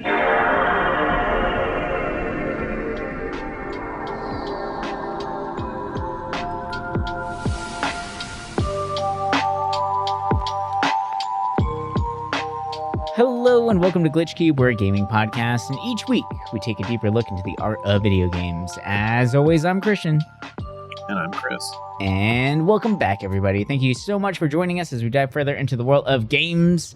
Hello and welcome to GlitchCube, we're a gaming podcast, and each week we take a deeper look into the art of video games. As always, I'm Christian. And I'm Chris. And welcome back, everybody. Thank you so much for joining us as we dive further into the world of games.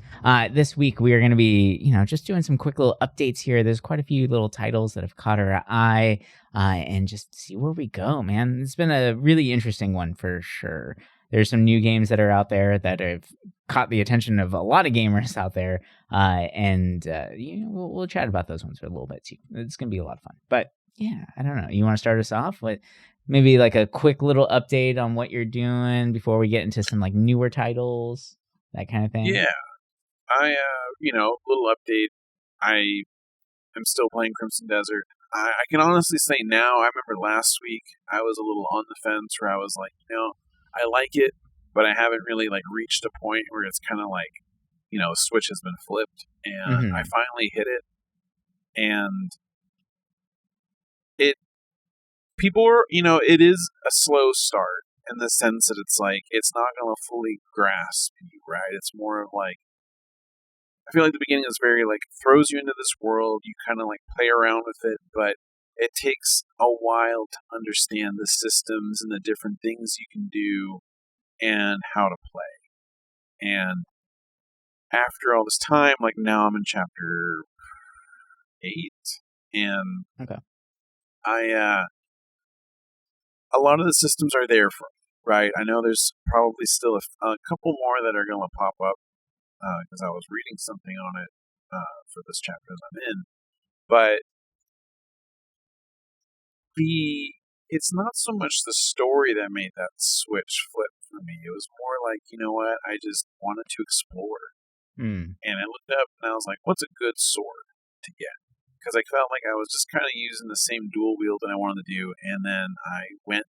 This week we are going to be, just doing some quick little updates here. There's quite a few little titles that have caught our eye, and just see where we go, man. It's been a really interesting one for sure. There's some new games that are out there that have caught the attention of a lot of gamers out there, and we'll chat about those ones for a little bit too. It's going to be a lot of fun. But yeah, I don't know. You want to start us off with maybe like a quick little update on what you're doing before we get into some like newer titles, that kind of thing? Yeah, I little update. I am still playing Crimson Desert. I can honestly say now, I remember last week I was a little on the fence where I was like, I like it, but I haven't really like reached a point where it's kind of like, a switch has been flipped, and I finally hit it, and it is a slow start in the sense that it's like it's not going to fully grasp you, right? It's more of like, I feel like the beginning is very like throws you into this world, you kind of like play around with it, but it takes a while to understand the systems and the different things you can do and how to play. And after all this time, like now I'm in chapter 8, and okay. A lot of the systems are there for me, right? I know there's probably still a couple more that are going to pop up because I was reading something on it for this chapter that I'm in, but it's not so much the story that made that switch flip for me. It was more like, you know what? I just wanted to explore. And I looked up and I was like, what's a good sword to get? Because I felt like I was just kind of using the same dual wield that I wanted to do. And then I went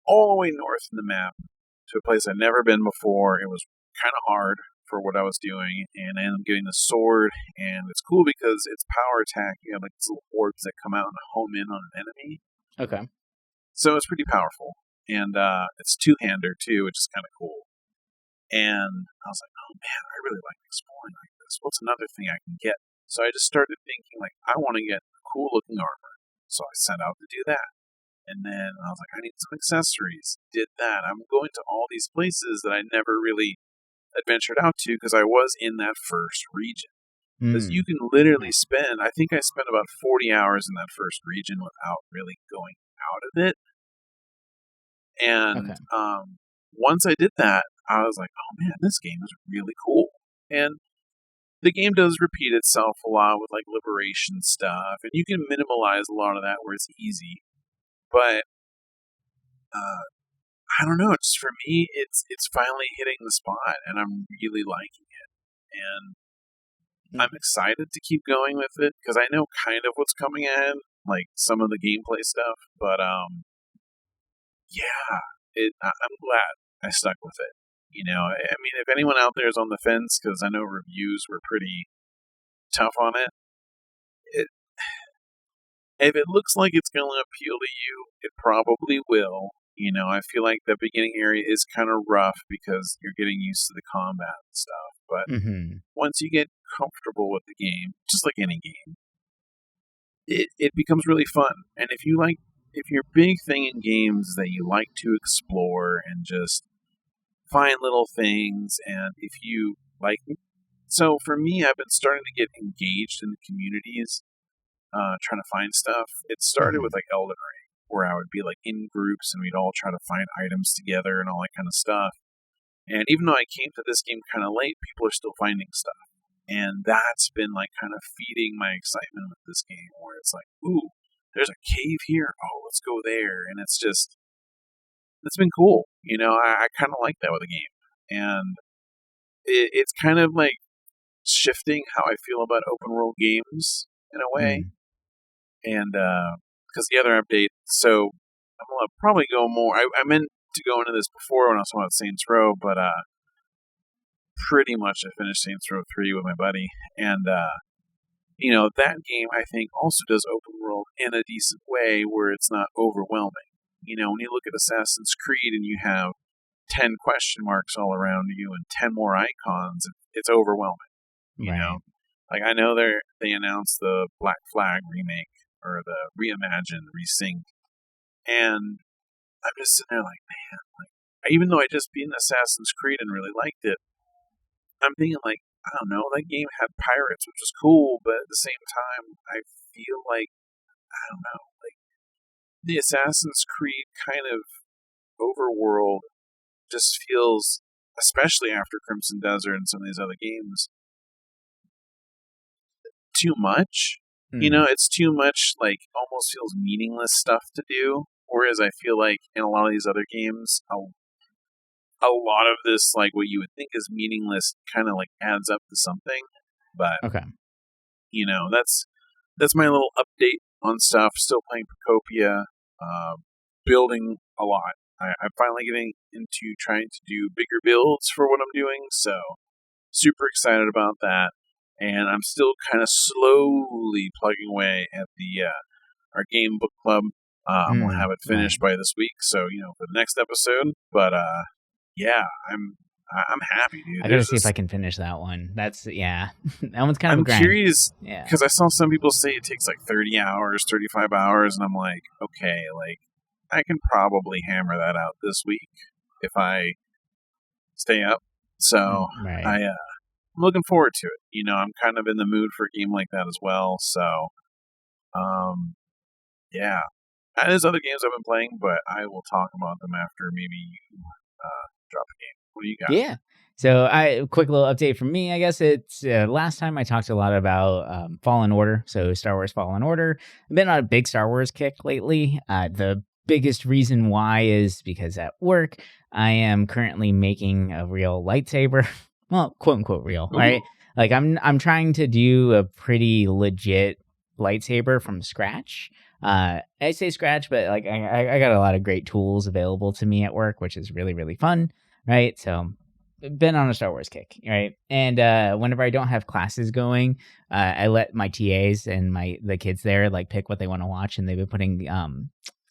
all the way north in the map to a place I'd never been before. It was kind of hard for what I was doing. And I ended up getting the sword. And it's cool because it's power attack. You have like these little orbs that come out and home in on an enemy. Okay. So it's pretty powerful. And it's two-hander too, which is kind of cool. And I was like, oh man, I really like exploring like this. What's another thing I can get? So I just started thinking, like, I want to get cool-looking armor. So I set out to do that. And then I was like, I need some accessories. Did that. I'm going to all these places that I never really adventured out to because I was in that first region. Because you can literally I think I spent about 40 hours in that first region without really going out of it. And once I did that, I was like, oh man, this game is really cool. And the game does repeat itself a lot with like liberation stuff, and you can minimalize a lot of that where it's easy. But I don't know. It's for me, it's finally hitting the spot, and I'm really liking it. And I'm excited to keep going with it because I know kind of what's coming ahead, like some of the gameplay stuff. But I'm glad I stuck with it. I mean, if anyone out there is on the fence, because I know reviews were pretty tough on it, if it looks like it's going to appeal to you, it probably will. I feel like the beginning area is kind of rough because you're getting used to the combat and stuff. But once you get comfortable with the game, just like any game, it becomes really fun. And if your big thing in games is that you like to explore and just find little things, and if you like, so for me, I've been starting to get engaged in the communities, trying to find stuff. It started with like Elden Ring, where I would be like in groups and we'd all try to find items together and all that kind of stuff. And even though I came to this game kind of late, people are still finding stuff. And that's been like kind of feeding my excitement with this game, where it's like, ooh, there's a cave here. Oh, let's go there. And it's been cool. I kind of like that with the game. And it's kind of like shifting how I feel about open world games in a way. And because the other update, so I'm going to probably go more. I meant to go into this before when I was talking about Saints Row, but pretty much I finished Saints Row 3 with my buddy. And that game I think also does open world in a decent way where it's not overwhelming. When you look at Assassin's Creed and you have 10 question marks all around you and 10 more icons, it's overwhelming. Like I know they announced the Black Flag remake or the reimagined resync, and I'm just sitting there like, man, like even though I just beat Assassin's Creed and really liked it, I'm thinking like, I don't know, that game had pirates, which was cool, but at the same time, I feel like, I don't know, like the Assassin's Creed kind of overworld just feels, especially after Crimson Desert and some of these other games, too much. It's too much, like, almost feels meaningless stuff to do. Whereas I feel like in a lot of these other games, a lot of this, like, what you would think is meaningless kind of, like, adds up to something. But, okay. That's my little update on stuff. Still playing Procopia, building a lot. I'm finally getting into trying to do bigger builds for what I'm doing, so super excited about that. And I'm still kind of slowly plugging away at our game book club. I'm gonna have it finished by this week, so for the next episode. But yeah, I'm happy, dude. I gotta see if I can finish that one. That's that one's kind of. I'm curious, because I saw some people say it takes like 30 hours, 35 hours, and I'm like, okay, like I can probably hammer that out this week if I stay up. So I'm looking forward to it. I'm kind of in the mood for a game like that as well. So, yeah. There's other games I've been playing, but I will talk about them after maybe you drop a game. What do you got? Yeah. So, quick little update from me. I guess it's last time I talked a lot about Fallen Order. So, Star Wars Fallen Order. I've been on a big Star Wars kick lately. The biggest reason why is because at work I am currently making a real lightsaber. Well, quote unquote real, right? Like I'm trying to do a pretty legit lightsaber from scratch. I say scratch, but like I got a lot of great tools available to me at work, which is really, really fun, right? So been on a Star Wars kick, right? And whenever I don't have classes going, I let my TAs and the kids there like pick what they want to watch, and they've been putting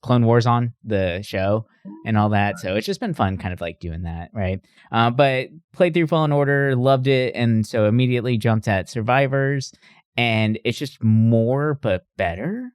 Clone Wars on the show and all that. So it's just been fun kind of like doing that, right? But played through Fallen Order, loved it, and so immediately jumped at Survivors, and it's just more but better,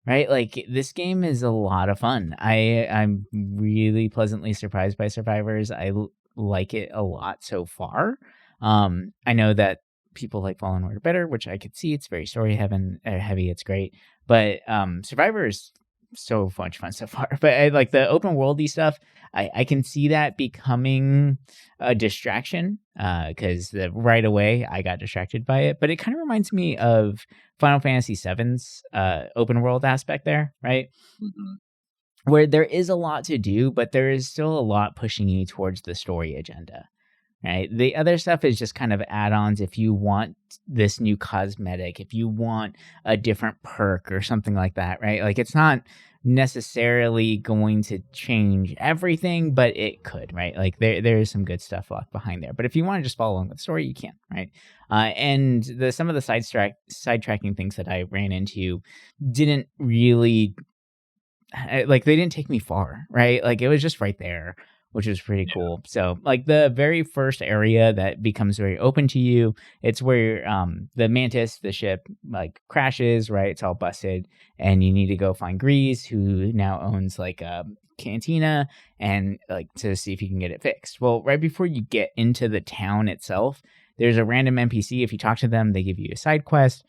right? Like this game is a lot of fun. I'm really pleasantly surprised by Survivors. I like it a lot so far. I know that people like Fallen Order better, which I could see. It's very story heavy. It's great, but Survivors so much fun so far. But I like the open worldy stuff. I can see that becoming a distraction because right away I got distracted by it. But it kind of reminds me of Final Fantasy VII's open world aspect there, right? Mm-hmm. Where there is a lot to do, but there is still a lot pushing you towards the story agenda. Right. The other stuff is just kind of add-ons. If you want this new cosmetic, if you want a different perk or something like that, right? Like it's not necessarily going to change everything, but it could, right? Like there is some good stuff locked behind there. But if you want to just follow along with the story, you can, right? And some of the sidetracking things that I ran into didn't really like they didn't take me far, right? Like it was just right there, which is pretty cool. So like the very first area that becomes very open to you, it's where the Mantis, the ship, like crashes, right? It's all busted, and you need to go find Grease, who now owns like a cantina, and like to see if you can get it fixed. Well, right before you get into the town itself, there's a random NPC. If you talk to them, they give you a side quest.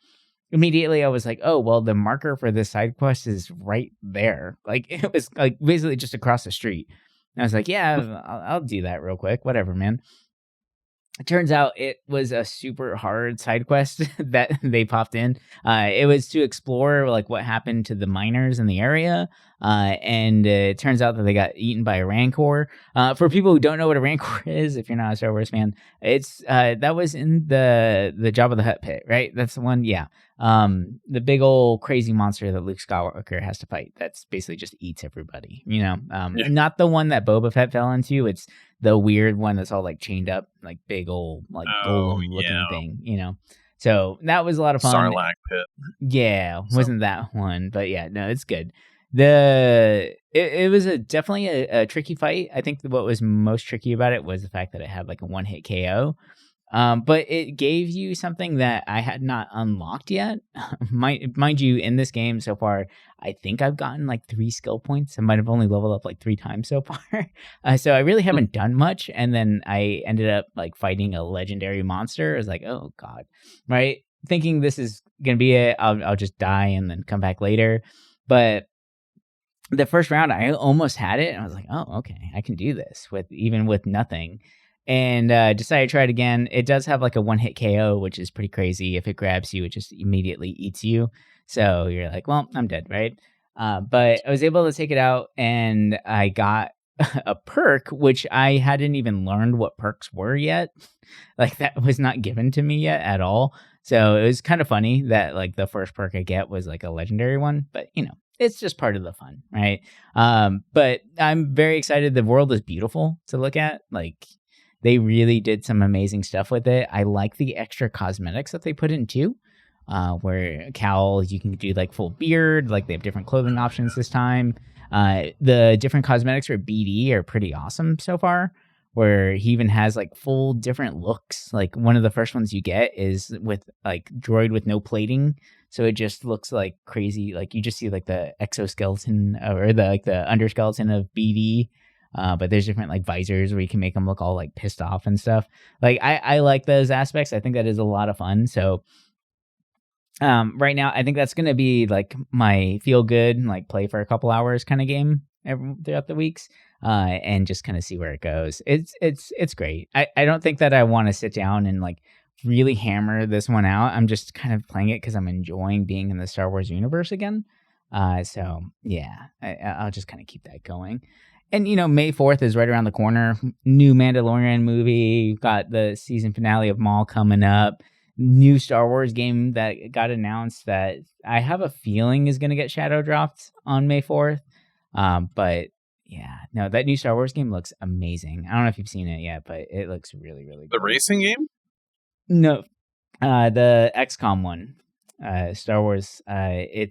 Immediately I was like, oh, well, the marker for this side quest is right there. Like it was like basically just across the street. And I was like, yeah, I'll do that real quick. Whatever, man. It turns out it was a super hard side quest that they popped in. It was to explore like what happened to the miners in the area. And it turns out that they got eaten by a Rancor. For people who don't know what a Rancor is, if you're not a Star Wars fan, it's that was in the Jabba the Hutt pit, right? That's the one, yeah. The big old crazy monster that Luke Skywalker has to fight. That's basically just eats everybody, you know. Not the one that Boba Fett fell into. It's the weird one that's all like chained up, like big old like golem looking thing, you know. So that was a lot of fun. Sarlacc pit. Yeah, wasn't that one, but yeah, no, it's good. It was definitely a tricky fight. I think what was most tricky about it was the fact that it had like a one hit KO. But it gave you something that I had not unlocked yet. Mind you, in this game so far, I think I've gotten like 3 skill points. I might have only leveled up like 3 times so far. So I really haven't done much. And then I ended up like fighting a legendary monster. I was like, oh God, right? Thinking this is going to be it. I'll just die and then come back later. But the first round, I almost had it. And I was like, oh, okay, I can do this even with nothing. And decided to try it again. It does have like a one hit KO, which is pretty crazy. If it grabs you, it just immediately eats you. So you're like, well, I'm dead, right? But I was able to take it out, and I got a perk, which I hadn't even learned what perks were yet. Like that was not given to me yet at all. So it was kind of funny that like the first perk I get was like a legendary one, but it's just part of the fun, right? But I'm very excited. The world is beautiful to look at. Like, they really did some amazing stuff with it. I like the extra cosmetics that they put in too, where Cal, you can do like full beard, like they have different clothing options this time. The different cosmetics for BD are pretty awesome so far, where he even has like full different looks. Like one of the first ones you get is with like droid with no plating. So it just looks like crazy. Like you just see like the exoskeleton or the underskeleton of BD. But there's different like visors where you can make them look all like pissed off and stuff. Like I like those aspects. I think that is a lot of fun. So right now I think that's going to be like my feel good, like play for a couple hours kind of game throughout the weeks, and just kind of see where it goes. It's great. I don't think that I want to sit down and like really hammer this one out. I'm just kind of playing it because I'm enjoying being in the Star Wars universe again. So yeah, I'll just kind of keep that going. And, May 4th is right around the corner. New Mandalorian movie. Got the season finale of Maul coming up. New Star Wars game that got announced that I have a feeling is going to get shadow dropped on May 4th. But, yeah. No, that new Star Wars game looks amazing. I don't know if you've seen it yet, but it looks really, really good. The racing game? No. The XCOM one. Star Wars. I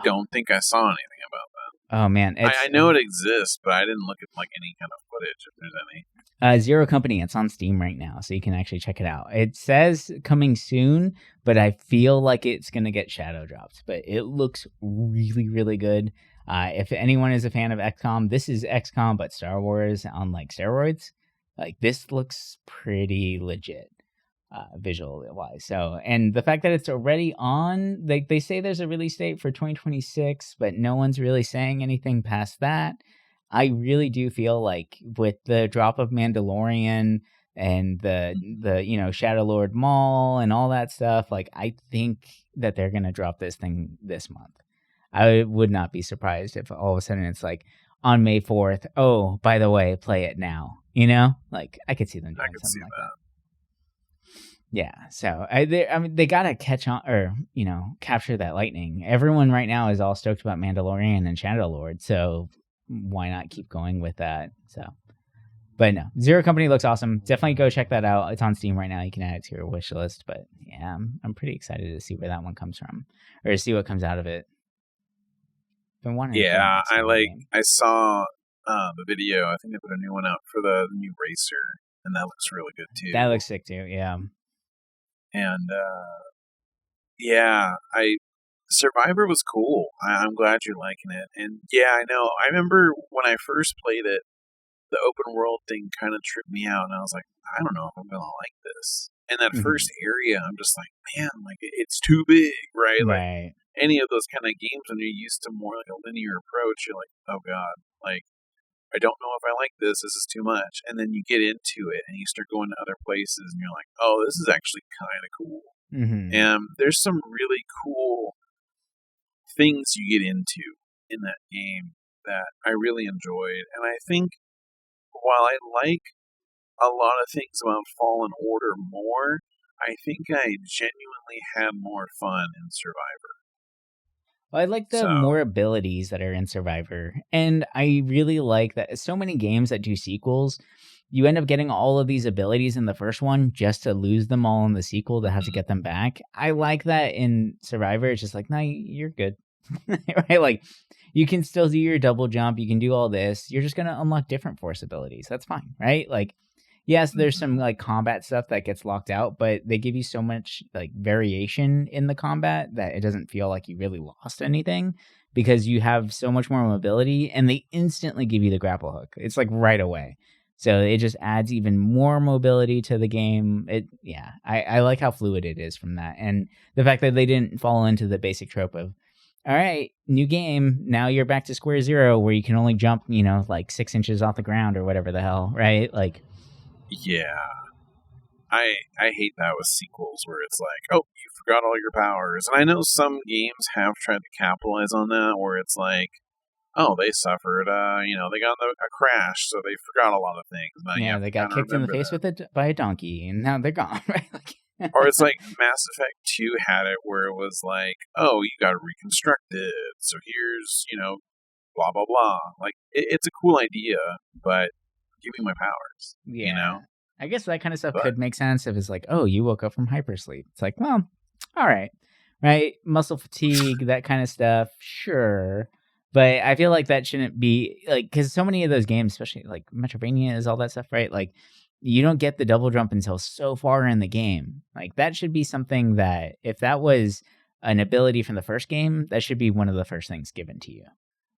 don't think I saw anything about that. Oh man, I know it exists, but I didn't look at like any kind of footage if there's any. Zero Company. It's on Steam right now, so you can actually check it out. It says coming soon, but I feel like it's gonna get shadow dropped. But it looks really, really good. If anyone is a fan of XCOM, this is XCOM, but Star Wars on like steroids. Like this looks pretty legit. Visual wise. So, and the fact that it's already on, they say there's a release date for 2026, but no one's really saying anything past that. I really do feel like with the drop of Mandalorian and the Shadow Lord Maul and all that stuff, like I think that they're gonna drop this thing this month. I would not be surprised if all of a sudden it's like on May 4th. Oh, by the way, play it now. Like I could see them doing something like that. Yeah, so they gotta catch on or capture that lightning. Everyone right now is all stoked about Mandalorian and Shadow Lord, so why not keep going with that? So, but no, Zero Company looks awesome. Definitely go check that out. It's on Steam right now. You can add it to your wish list. But yeah, I'm pretty excited to see where that one comes from or to see what comes out of it. Been wanting. Yeah, I saw the video. I think they put a new one out for the new Racer, and that looks really good too. That looks sick too. Yeah. And Survivor was cool. I'm glad you're liking it. And yeah, I know. I remember when I first played it, the open world thing kind of tripped me out, and I was like, I don't know if I'm gonna like this. And that first area, I'm just like, man, like it's too big, right? Right. Like any of those kind of games when you're used to more like a linear approach, you're like, oh god, like I don't know if I like this. This is too much. And then you get into it and you start going to other places and you're like, oh, this is actually kind of cool. Mm-hmm. And there's some really cool things you get into in that game that I really enjoyed. And I think while I like a lot of things about Fallen Order more, I think I genuinely had more fun in Survivor. Well, I like the more abilities that are in Survivor. And I really like that so many games that do sequels, you end up getting all of these abilities in the first one just to lose them all in the sequel to have to get them back. I like that in Survivor. It's just like, no, you're good. Right? Like, you can still do your double jump. You can do all this. You're just going to unlock different force abilities. That's fine, right? Like, yes, there's some like combat stuff that gets locked out, but they give you so much like variation in the combat that it doesn't feel like you really lost anything because you have so much more mobility, and they instantly give you the grapple hook. It's like right away. So it just adds even more mobility to the game. I like how fluid it is from that. And the fact that they didn't fall into the basic trope of, all right, new game, now you're back to square zero where you can only jump, like 6 inches off the ground or whatever the hell, right? Like, yeah. I hate that with sequels where it's like, oh, you forgot all your powers. And I know some games have tried to capitalize on that where it's like, oh, they suffered, they got a crash, so they forgot a lot of things. Now they got kicked in the face by a donkey, and now they're gone, right? Or it's like Mass Effect 2 had it where it was like, oh, you got to reconstruct it, so here's, blah, blah, blah. Like, it's a cool idea, but give me my powers, I guess that kind of stuff could make sense if it's like, oh, you woke up from hypersleep. It's like, well, all right, muscle fatigue, that kind of stuff, sure. But I feel like that shouldn't be, like, because so many of those games, especially, like, Metroidvania is all that stuff, right? Like, you don't get the double jump until so far in the game. Like, that should be something that, if that was an ability from the first game, that should be one of the first things given to you,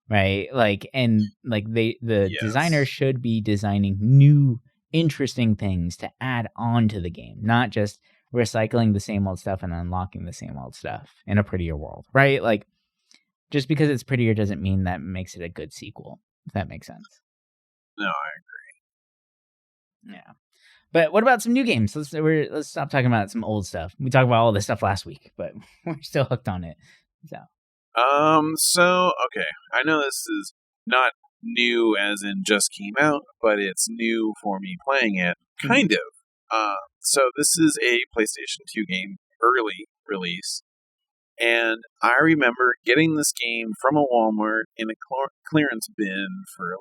right? Like, and, like, the designer should be designing new, interesting things to add on to the game, not just recycling the same old stuff and unlocking the same old stuff in a prettier world, right? Like, just because it's prettier doesn't mean that makes it a good sequel, if that makes sense. No, I agree. Yeah. But what about some new games? Let's stop talking about some old stuff. We talked about all this stuff last week, but we're still hooked on it. So okay. I know this is not new as in just came out, but it's new for me playing it, kind of. So this is a PlayStation 2 game, early release. And I remember getting this game from a Walmart in a clearance bin for it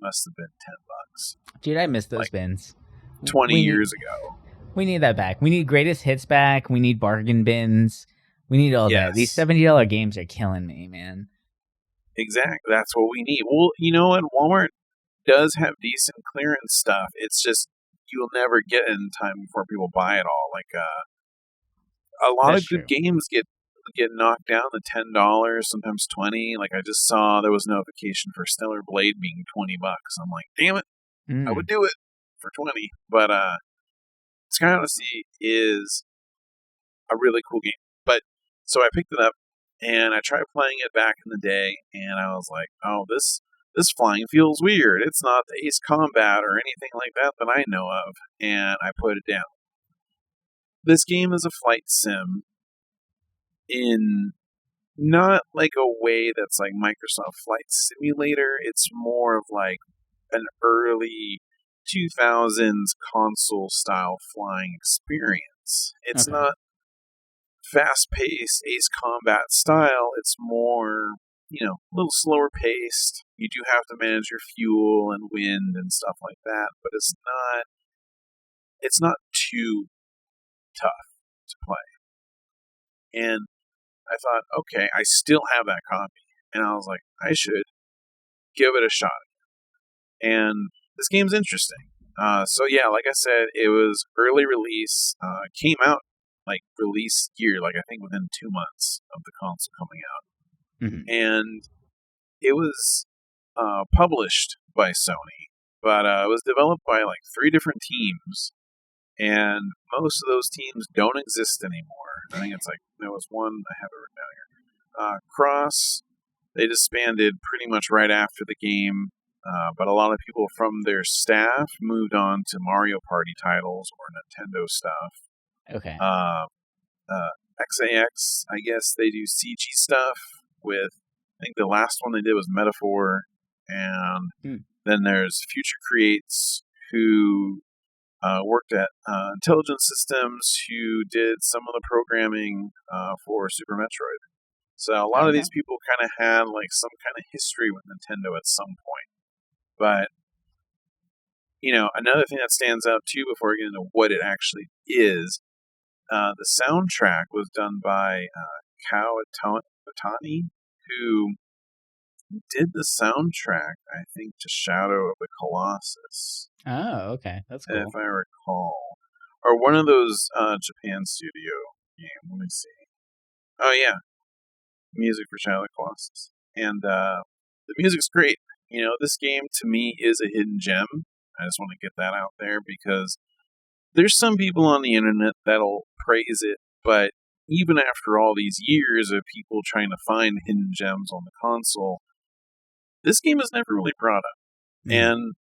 must have been $10. Dude, I miss those bins. 20 years ago. We need that back. We need greatest hits back. We need bargain bins. We need all that. These $70 games are killing me, man. Exactly. That's what we need. Well, you know what? Walmart does have decent clearance stuff. It's just you'll never get it in time before people buy it all. Like a lot of good games get knocked down to $10, sometimes $20. Like I just saw there was a notification for Stellar Blade being $20. I'm like, damn it, I would do it for $20. But Sky Odyssey is a really cool game. But so I picked it up and I tried playing it back in the day, and I was like, oh, this flying feels weird. It's not the Ace Combat or anything like that I know of, and I put it down. This game is a flight sim in not like a way that's like Microsoft Flight Simulator. It's more of like an early 2000s console style flying experience. It's not fast-paced Ace Combat style. It's more, a little slower paced. You do have to manage your fuel and wind and stuff like that, but it's not too tough to play. And I thought, okay, I still have that copy. And I was like, I should give it a shot. And this game's interesting. So yeah, like I said, it was early release. Came out like release year, like I think within 2 months of the console coming out. Mm-hmm. And it was published by Sony, but it was developed by like 3 different teams. And most of those teams don't exist anymore. I think it's like, there was one, I have it written down here. Cross, they disbanded pretty much right after the game, but a lot of people from their staff moved on to Mario Party titles or Nintendo stuff. Okay. XAX, I guess they do CG stuff with, I think the last one they did was Metaphor, and then there's Future Creates, who worked at Intelligent Systems, who did some of the programming for Super Metroid. So a lot of these people kind of had like some kind of history with Nintendo at some point. But, another thing that stands out too before we get into what it actually is, the soundtrack was done by Watani, who did the soundtrack, I think, to Shadow of the Colossus. Oh, okay. That's cool. If I recall. Or one of those Japan studio games. Let me see. Oh, yeah. Music for Shadow of the Colossus. And the music's great. This game, to me, is a hidden gem. I just want to get that out there because there's some people on the internet that'll praise it, but even after all these years of people trying to find hidden gems on the console, this game is never really brought up. And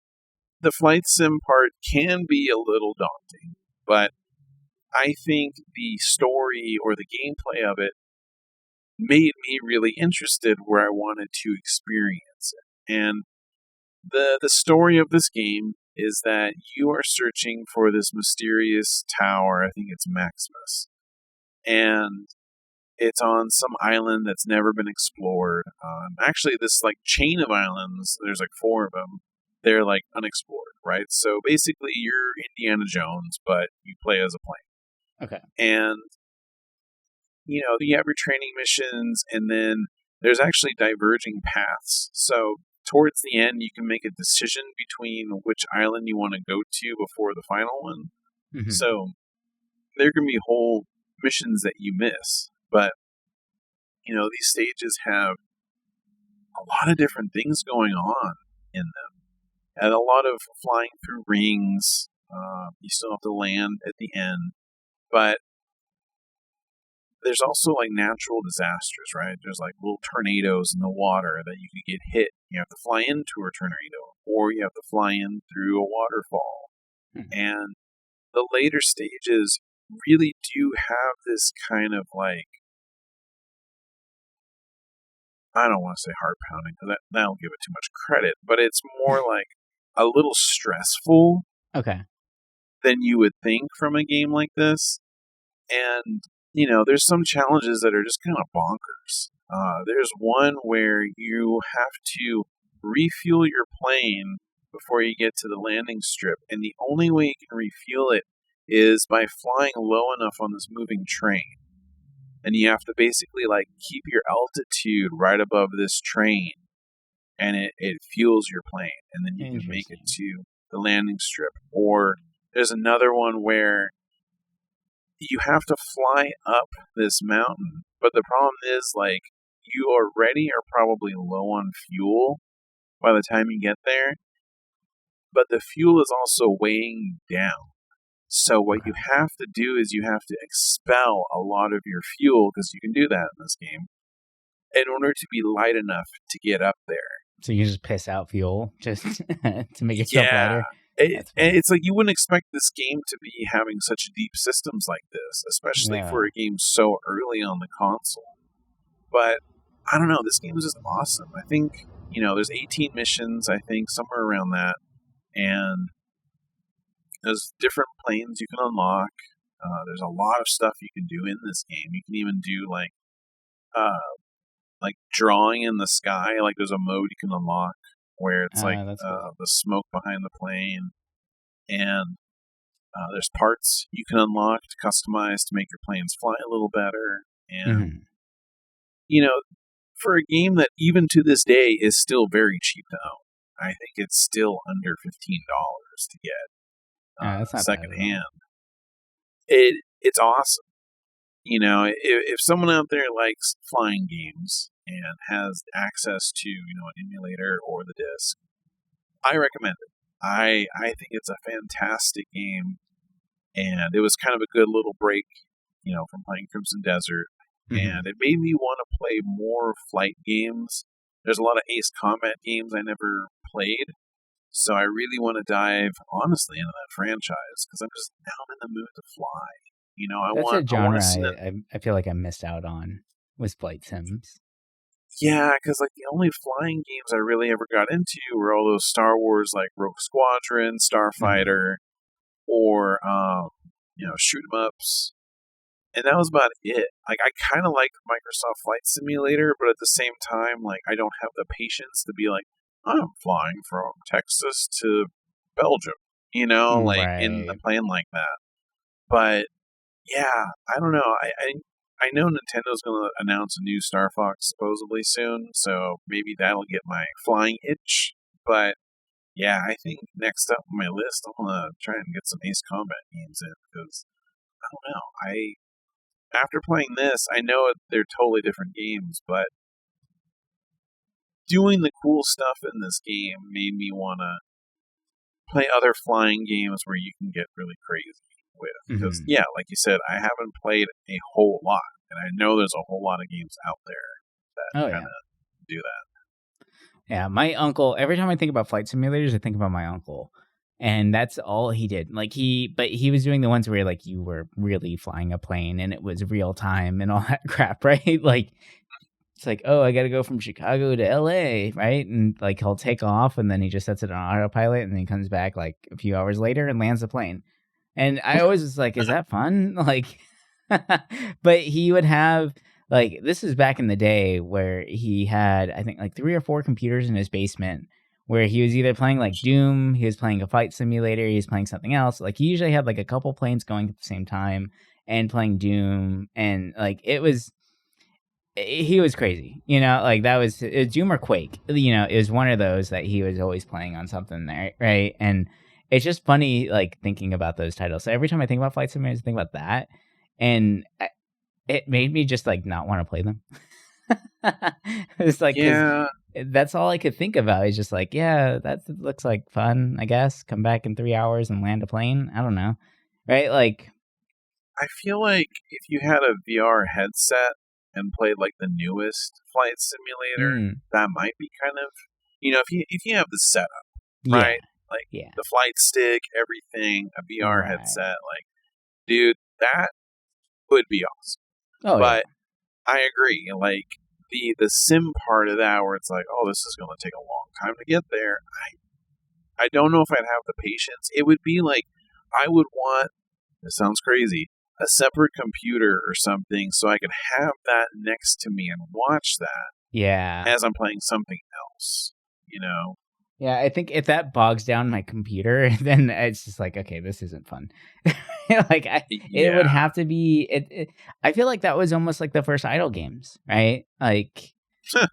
the flight sim part can be a little daunting, but I think the story or the gameplay of it made me really interested where I wanted to experience it. And the story of this game is that you are searching for this mysterious tower. I think it's Maximus. And it's on some island that's never been explored. Actually, this chain of islands, there's 4 of them. They're unexplored, right? So basically, you're Indiana Jones, but you play as a plane. Okay. And you have your training missions, and then there's actually diverging paths. So towards the end, you can make a decision between which island you want to go to before the final one. Mm-hmm. So there can be whole missions that you miss. But, these stages have a lot of different things going on in them. And a lot of flying through rings. You still have to land at the end. But there's also natural disasters, right? There's little tornadoes in the water that you could get hit. You have to fly into a tornado, or you have to fly in through a waterfall. Mm-hmm. And the later stages really do have this kind of I don't want to say heart pounding because that'll give it too much credit, but it's more a little stressful. Okay. Than you would think from a game like this. And there's some challenges that are just kind of bonkers. There's one where you have to refuel your plane before you get to the landing strip, and the only way you can refuel it is by flying low enough on this moving train. And you have to basically keep your altitude right above this train, and it fuels your plane, and then you can make it to the landing strip. Or there's another one where you have to fly up this mountain, but the problem is you already are probably low on fuel by the time you get there, but the fuel is also weighing down. So what you have to do is you have to expel a lot of your fuel, because you can do that in this game, in order to be light enough to get up there. So you just piss out fuel just to make yourself lighter? It's you wouldn't expect this game to be having such deep systems like this, especially for a game so early on the console. But I don't know, this game is just awesome. I think, there's 18 missions, I think, somewhere around that. And there's different planes you can unlock. There's a lot of stuff you can do in this game. You can even do drawing in the sky. There's a mode you can unlock where it's cool. The smoke behind the plane, and there's parts you can unlock to customize to make your planes fly a little better. And for a game that even to this day is still very cheap to own, I think it's still under $15 to get that's not secondhand. It's awesome. If someone out there likes flying games and has access to, an emulator or the disc, I recommend it. I think it's a fantastic game, and it was kind of a good little break, from playing Crimson Desert, and it made me want to play more flight games. There's a lot of Ace Combat games I never played, so I really want to dive, honestly, into that franchise, because now I'm in the mood to fly. That's a genre I feel like I missed out on with flight sims. Yeah, because the only flying games I really ever got into were all those Star Wars Rogue Squadron, Starfighter, or shoot 'em ups, and that was about it. I kind of liked Microsoft Flight Simulator, but at the same time, I don't have the patience to be I'm flying from Texas to Belgium. like in the plane like that. But yeah, I don't know. I know Nintendo's going to announce a new Star Fox supposedly soon, so maybe that'll get my flying itch. But yeah, I think next up on my list, I'm going to try and get some Ace Combat games in because I don't know. After playing this, I know they're totally different games, but doing the cool stuff in this game made me want to play other flying games where you can get really crazy with. Because, yeah, like you said, I haven't played a whole lot, and I know there's a whole lot of games out there that kind of do that. Yeah, my uncle, every time I think about flight simulators, I think about my uncle. And that's all he did. Like he was doing the ones where like you were really flying a plane and it was real time and all that crap, right? Like it's like, oh, I got to go from Chicago to LA, right? And like he'll take off and then he just sets it on autopilot and then he comes back like a few hours later and lands the plane. And I always was like, is that fun? Like, but he would have like, this is back in the day where he had, I think like 3 or 4 computers in his basement where he was either playing like Doom, he was playing a flight simulator, he was playing something else. Like he usually had like a couple planes going at the same time and playing Doom. And like, he was crazy, like that was Doom or Quake, it was one of those that he was always playing on something there. Right. And it's just funny, like thinking about those titles. So every time I think about flight simulators, I think about that. And it made me just like not want to play them. It's like, yeah, that's all I could think about. Is just like, yeah, that looks like fun, I guess. Come back in 3 hours and land a plane. I don't know. Right. Like, I feel like if you had a VR headset and played like the newest flight simulator, that might be kind of, if you have the setup, right? Like the flight stick, everything, a VR headset, like, dude, that would be awesome. Oh, but I agree. Like the sim part of that, where it's like, oh, this is going to take a long time to get there. I don't know if I'd have the patience. It would be like I would want. It sounds crazy. A separate computer or something, so I could have that next to me and watch that. Yeah. As I'm playing something else, Yeah, I think if that bogs down my computer, then it's just like, okay, this isn't fun. Like, it would have to be. I feel like that was almost like the first idle games, right? Like,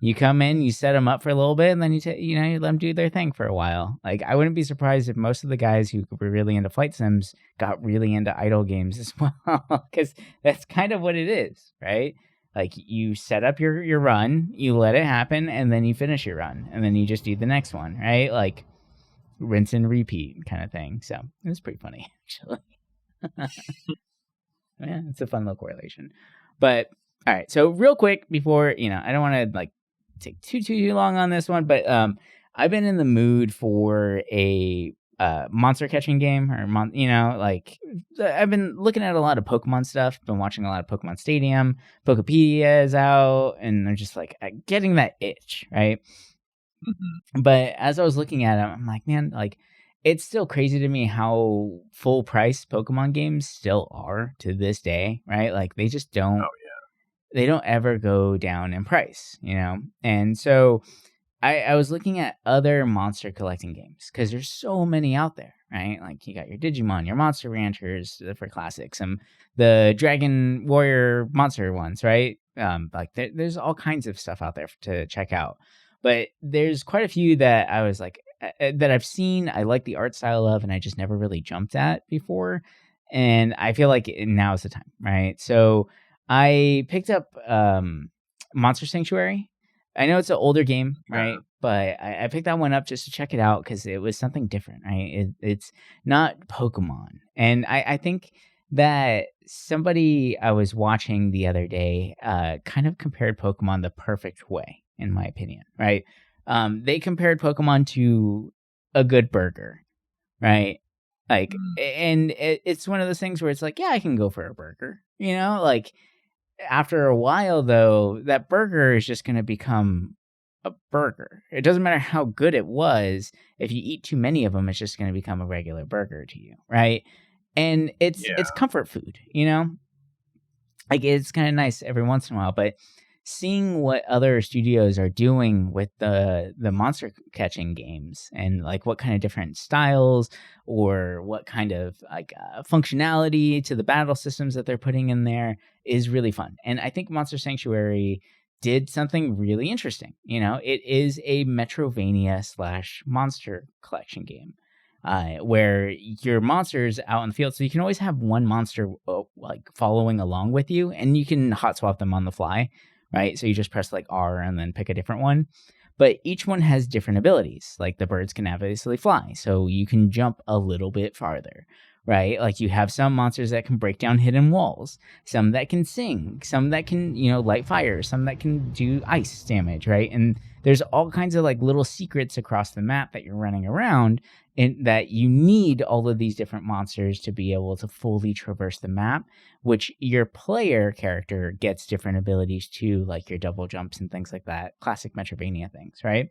you come in, you set them up for a little bit, and then you let them do their thing for a while. Like, I wouldn't be surprised if most of the guys who were really into flight sims got really into idle games as well, because that's kind of what it is, right? Like, you set up your run, you let it happen, and then you finish your run, and then you just do the next one, right? Like, rinse and repeat kind of thing. So, it was pretty funny, actually. Yeah, it's a fun little correlation. But, all right, so real quick before, I don't want to, like, take too long on this one, but I've been in the mood for a monster catching game, or like I've been looking at a lot of Pokemon stuff, been watching a lot of Pokemon Stadium, Pokepedia is out, and I'm just like getting that itch, right? Mm-hmm. But as I was looking at it, I'm like, man, like it's still crazy to me how full price Pokemon games still are to this day, right? Like they just don't, they don't ever go down in price, and so I was looking at other monster collecting games because there's so many out there, right? Like you got your Digimon, your Monster Ranchers for classics, and the Dragon Warrior monster ones, right? Like there's all kinds of stuff out there to check out. But there's quite a few that I was like, that I've seen, I like the art style of, and I just never really jumped at before. And I feel like now is the time, right? So I picked up Monster Sanctuary. I know it's an older game, right? But I picked that one up just to check it out because it was something different, right? It's not Pokemon. And I think that somebody I was watching the other day kind of compared Pokemon the perfect way, in my opinion, right? They compared Pokemon to a good burger, right? Like, and it's one of those things where it's like, yeah, I can go for a burger, like, after a while, though, that burger is just going to become a burger. It doesn't matter how good it was. If you eat too many of them, it's just going to become a regular burger to you, right? And it's comfort food, Like, it's kind of nice every once in a while. But seeing what other studios are doing with the monster catching games, and like what kind of different styles or what kind of like functionality to the battle systems that they're putting in there is really fun. And I think Monster Sanctuary did something really interesting. It is a Metrovania / monster collection game. Where your monster's out in the field, so you can always have one monster like following along with you, and you can hot swap them on the fly, right? So you just press like R and then pick a different one. But each one has different abilities. Like the birds can obviously fly, so you can jump a little bit farther, right? Like you have some monsters that can break down hidden walls, some that can sing, some that can, light fire, some that can do ice damage, right? And there's all kinds of like little secrets across the map that you're running around, and that you need all of these different monsters to be able to fully traverse the map, which your player character gets different abilities too, like your double jumps and things like that. Classic Metrovania things, right?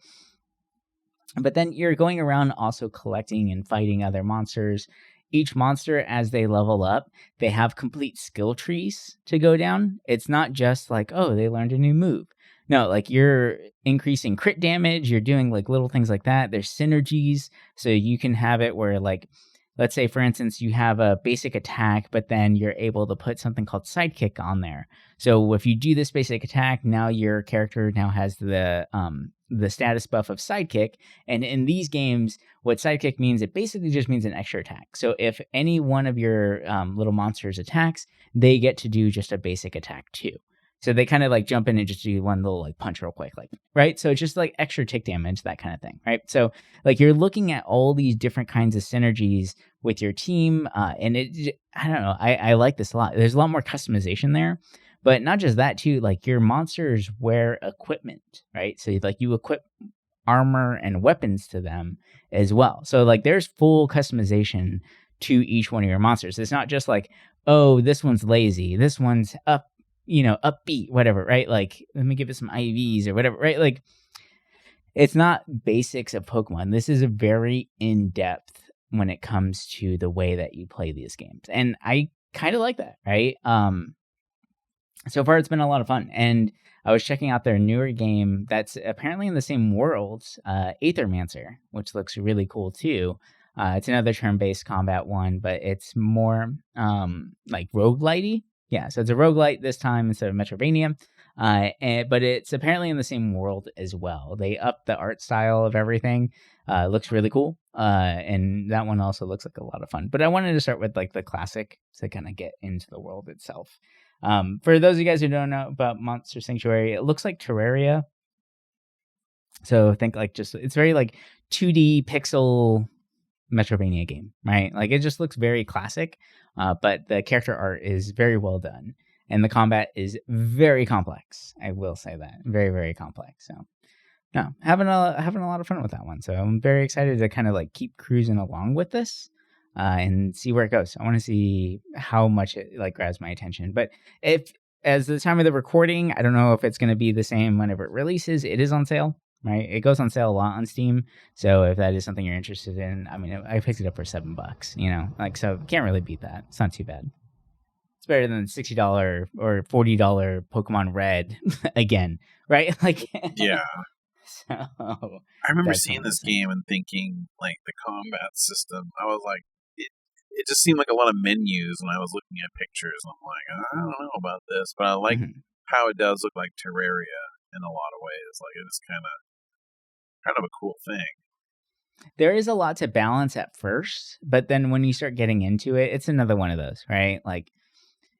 But then you're going around also collecting and fighting other monsters. Each monster, as they level up, they have complete skill trees to go down. It's not just like, oh, they learned a new move. No, like you're increasing crit damage. You're doing like little things like that. There's synergies. So you can have it where, like, let's say, for instance, you have a basic attack, but then you're able to put something called sidekick on there. So if you do this basic attack, now your character now has the status buff of sidekick. And in these games, what sidekick means, it basically just means an extra attack. So if any one of your little monsters attacks, they get to do just a basic attack too. So they kind of like jump in and just do one little like punch real quick, like, right? So it's just like extra tick damage, that kind of thing, right? So like you're looking at all these different kinds of synergies with your team. And I don't know, I like this a lot. There's a lot more customization there, but not just that too, like your monsters wear equipment, right? So like you equip armor and weapons to them as well. So like there's full customization to each one of your monsters. It's not just like, oh, this one's lazy, this one's upbeat, whatever, right? Like, let me give it some IVs or whatever, right? Like, it's not basics of Pokemon. This is a very in-depth when it comes to the way that you play these games. And I kind of like that, right? So far, it's been a lot of fun. And I was checking out their newer game that's apparently in the same world, Aethermancer, which looks really cool too. It's another turn-based combat one, but it's more like roguelite-y. Yeah, so it's a roguelite this time instead of Metrovania, but it's apparently in the same world as well. They upped the art style of everything. Looks really cool, and that one also looks like a lot of fun. But I wanted to start with like the classic to kind of get into the world itself. For those of you guys who don't know about Monster Sanctuary, it looks like Terraria. So think like it's very like 2D pixel Metrovania game, right? Like it just looks very classic, but the character art is very well done, and the combat is very complex. I will say that, very, very complex. So, no, having a lot of fun with that one. So I'm very excited to kind of like keep cruising along with this, and see where it goes. I want to see how much it like grabs my attention. But if as the time of the recording, I don't know if it's going to be the same whenever it releases. It is on sale. Right, it goes on sale a lot on Steam. So if that is something you're interested in, I mean, I picked it up for $7. Like so, can't really beat that. It's not too bad. It's better than $60 or $40 Pokemon Red again, right? Like, yeah. So I remember seeing this game and thinking like the combat system. I was like, it just seemed like a lot of menus when I was looking at pictures. I'm like, I don't know about this, but I like how it does look like Terraria in a lot of ways. Like it is kind of a cool thing. There is a lot to balance at first, but then when you start getting into it, it's another one of those, right? Like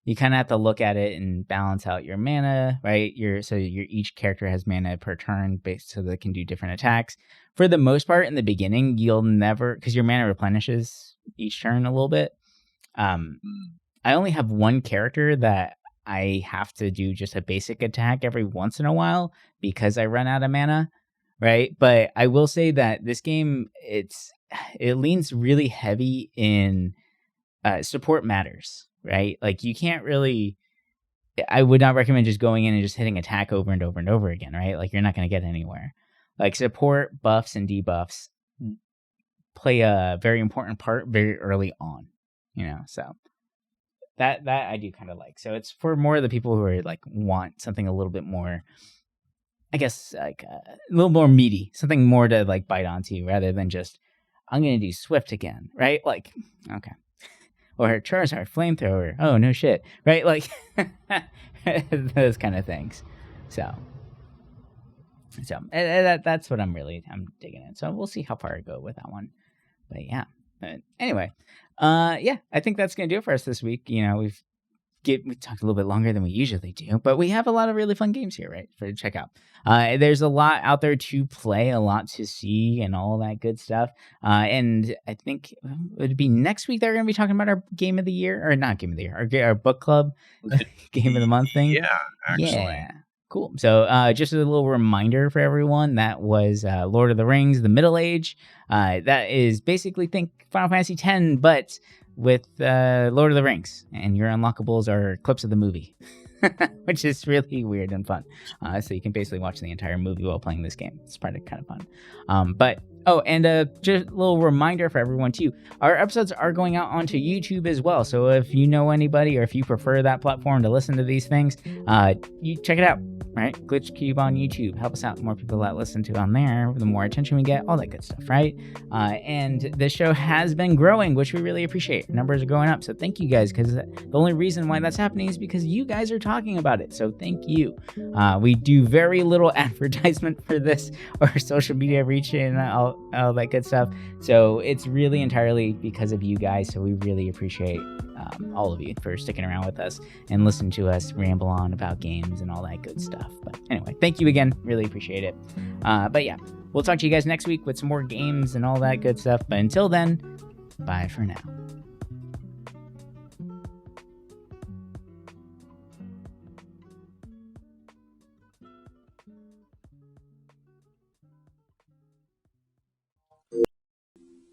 you kind of have to look at it and balance out your mana, right? Each character has mana per turn based so they can do different attacks. For the most part, in the beginning, you'll never, because your mana replenishes each turn a little bit. I only have one character that I have to do just a basic attack every once in a while because I run out of mana. Right. But I will say that this game, it leans really heavy in support matters. Right. Like you can't really, I would not recommend just going in and just hitting attack over and over and over again. Right. Like you're not going to get anywhere. Like support buffs and debuffs play a very important part very early on, so that I do kind of like. So it's for more of the people who are like want something a little bit more, I guess, like a little more meaty, something more to like bite onto rather than just, I'm going to do Swift again, right? Like, okay. Or Charizard flamethrower. Oh, no shit. Right? Like, those kind of things. So that's what I'm digging in. So we'll see how far I go with that one. But yeah. But anyway, yeah, I think that's going to do it for us this week. You know, we talked a little bit longer than we usually do, but we have a lot of really fun games here, right, for to check out. There's a lot out there to play, a lot to see, and all that good stuff. And I think it would be next week that we're going to be talking about our game of the year, or not game of the year, our book club game of the month thing. Yeah, actually. Yeah. Cool. So just a little reminder for everyone, that was Lord of the Rings, The Middle Age. That is basically, think Final Fantasy X, but with Lord of the Rings. And your unlockables are clips of the movie, which is really weird and fun. So you can basically watch the entire movie while playing this game. It's probably kind of fun. Just a little reminder for everyone too, our episodes are going out onto YouTube as well. So if you know anybody, or if you prefer that platform to listen to these things, you check it out, right? GlitchCube on YouTube. Help us out. The more people that listen to on there, the more attention we get, all that good stuff, right? And this show has been growing, which we really appreciate. Numbers are going up. So thank you guys, because the only reason why that's happening is because you guys are talking about it. So thank you. We do very little advertisement for this or social media reach and all that good stuff. So it's really entirely because of you guys. So we really appreciate all of you for sticking around with us and listening to us ramble on about games and all that good stuff. But anyway, thank you again. Really appreciate it. But yeah, we'll talk to you guys next week with some more games and all that good stuff. But until then, bye for now.